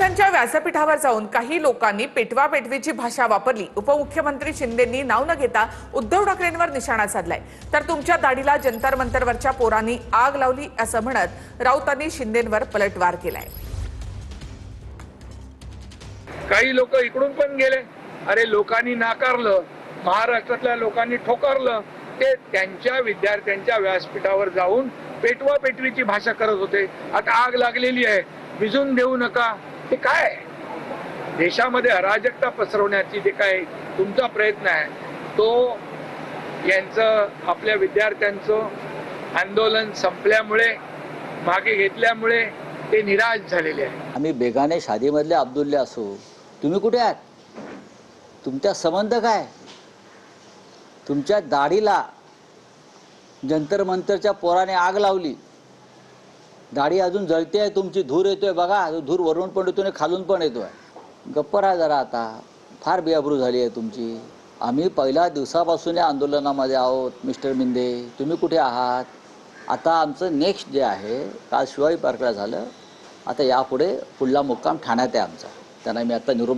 विद्यार्थ्यांच्या व्यासपीठावर जाऊन काही लोकांनी पेटवा पेटवीची भाषा वापरली। उपमुख्यमंत्री शिंदेंनी नाव न घेता उद्धव ठाकरेंवर निशाणा साधलाय। तर तुमच्या दाढीला जंतर मंतरवरच्या पोरांनी आग लावली असं म्हणत राऊतांनी शिंदेंवर पलटवार केलाय। काही लोक इकडून पण गेले, अरे लोकांनी नाकारलं, महाराष्ट्रातल्या लोकांनी ठोकरलं, ते त्यांच्या विद्यार्थ्यांच्या व्यासपीठावर जाऊन पेटवा पेटवीची भाषा करत होते। आता आग लागलेली आहे, विझून देऊ नका, हे काय देशामध्ये अराजकता पसरवण्याची जे काय तुमचा प्रयत्न आहे तो यांचं आपल्या विद्यार्थ्यांचं आंदोलन संपल्यामुळे मागे घेतल्यामुळे ते निराश झालेले आहे। आम्ही बेगाने शादीमधले अब्दुल्ले असो, तुम्ही कुठे आहात? तुमचा संबंध काय? तुमच्या दाढीला जंतर मंतरच्या पोराने आग लावली, दाढी अजून जळते आहे तुमची, धूर येतोय बघा, धूर वरून पण येतोय खालून पण येतोय। गप्प राहा जरा, आता फार बेअब्रू झाली आहे तुमची। आम्ही पहिल्या दिवसापासून या आंदोलनामध्ये आहोत मिस्टर मिंदे, तुम्ही कुठे आहात? आता आमचं नेक्स्ट जे आहे, काल शिवाजी पार्कला झालं, आता यापुढे पुढला मुक्काम ठाण्यात आहे आमचा, त्यांना मी आता निरोप